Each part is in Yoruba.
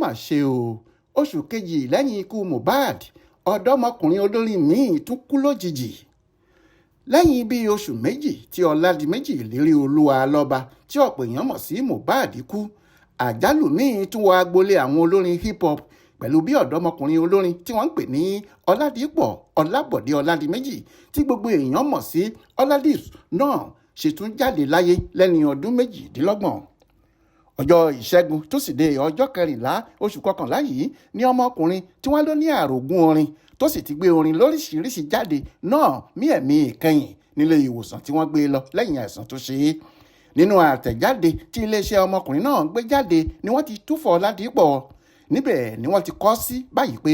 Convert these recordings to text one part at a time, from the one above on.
mà ṣe o oṣù kejì lẹ́yìn ikú Mohbad ọ̀dọ́mọkùnrin olórin míì tún kú lójijì lẹ́yìn bíi oṣù méjì tí Ọládìméjì ìlérí olúwa lọ́ba tí ọ̀pọ̀ èèyàn mọ̀ sí Mohbad kú àjálù míì tún wọ agboolé àwọn olórin hip hop pẹ̀lú bí ọ̀dọ́mọkùnrin olórin tí wọ́n ń pè ní Ọládìpọ̀ Ọlábọ̀dé Ọládìméjì tí gbogbo èèyàn mọ̀ sí Ọládìps náà ṣe tún jáde láyé lẹ́ni ọdún méjìdínlọ́gbọ̀n ọjọ́ ìṣẹ́gun tósídẹ̀ẹ́ ọjọ́ 14 oṣù kọkànlá yìí ní ọmọkùnrin tí wọ́n ló ní àrògún orin tó sì ti gbé orin lóríṣiríṣi jáde náà mí ẹ̀mí ìkẹyìn nílé ìwòsàn tí wọ́n gbé lọ lẹ́yìn àìsàn tó ṣe é nínú àtẹ̀jáde tí iléeṣẹ́ ọmọkùnrin náà gbé jáde ni wọ́n ti túfọ̀ Ọládìpọ̀ níbẹ̀ ni wọ́n ti kọ sí báyìí pé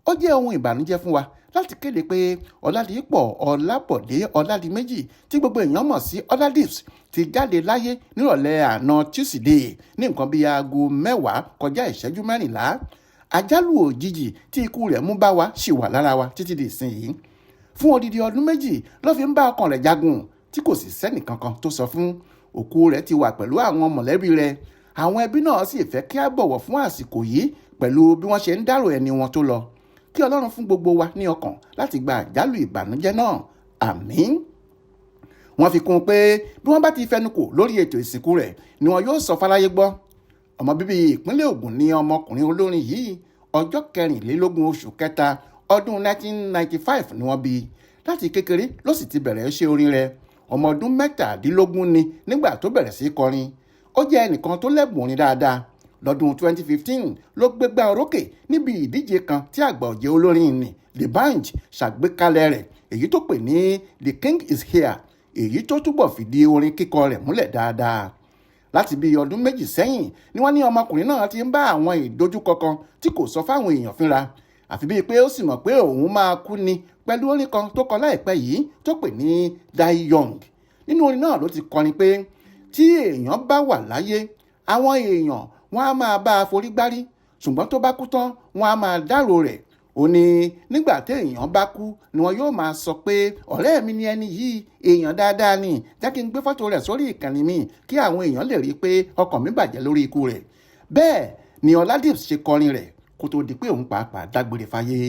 ó jẹ́ ohun ìbànújẹ́ fún wa láti kéde pé Ọládìpọ̀ Ọlábọ̀dé Ọládìméjì tí gbogbo èèyàn mọ̀ sí Ọládìps ti jáde láyé nírọ̀lẹ́ àná Tuesday ní nǹkan bíi aago 10 kọjá ìṣẹ́jú 14 àjálù òjijì tí ikú rẹ̀ mú bá wa ṣì wà lára wa títí di ìsinyìí fún odidi ọdún méjì ló fi ń bá ọkàn rẹ̀ jagun tí kò sì sẹ́nì kankan tó sọ fún òkú rẹ̀ ti wà pẹ̀lú àwọn mọ̀lẹ́bí rẹ̀ àwọn ẹbí náà sì fẹ́ kí á bọ̀wọ̀ fún àsìkò yìí pẹ̀lú bí wọ́n ṣe ń dárò ẹni wọn tó lọ kí Ọlọ́run fún gbogbo wa ní ọkàn láti gba àjálù ìbànújẹ́ náà àmín. Wọ́n fi kún un pé bí wọ́n bá ti fẹnukò lórí ètò ìsìnkú rẹ̀ ni wọn yóò sọ fáráyé gbọ́. Ọmọ bíbí ìpínlẹ̀ Ògùn ni ọmọkùnrin olórin yìí ọjọ́ 24 oṣù kẹta ọdún 1995 ni wọ́n bí láti kékeré ló sì ti bẹ̀rẹ̀ ṣe orin rẹ̀ ọmọ ọdún 17 ni nígbà tó bẹ̀rẹ̀ sí kọrin ó jẹ́ ẹnìkan tó lẹ́bùn orin dáadáa lọ́dún 2015 ló gbégbá orókè níbi ìdíje kan tí àgbà ọ̀jẹ̀ olórin ní Lẹyin ṣàgbékalẹ̀ rẹ̀ èyí tó pè ní The King is Here èyí tó túbọ̀ fìdí orin kíkọ rẹ̀ múlẹ̀ dáadáa láti bí ọdún méjì sẹ́yìn ni wọ́n ní ọmọkùnrin náà ti ń bá àwọn ìdojúkọ kan tí kò sọ fáwọn èèyàn fínra àfi bíi pé ó sì mọ̀ pé òun máa kú ni pẹ̀lú orin kan tó kọ láìpẹ́ yìí tó pè ní Die Young nínú orin náà ló ti kọrin pé tí èèyàn bá wà láyé àwọn èèyàn wọ́n á máa bá a forí gbárí ṣùgbọ́n tó bá kú tán wọ́n á máa dárò rẹ̀ ó ní nígbà téèyàn bá kú ni wọn yóò máa sọ pé ọ̀rẹ́ mi ni ẹni yìí èèyàn dáadáa ni jẹ́ kí n gbé fọ́tò rẹ̀ sórí ìkànnì mi kí àwọn èèyàn lè rí i pé ọkàn mi bàjẹ́ lórí ikú rẹ̀ bẹ́ẹ̀ ni Ọládìps ṣe kọrin rẹ̀ kó tó di pé òun pàápàá dágbére fáyé.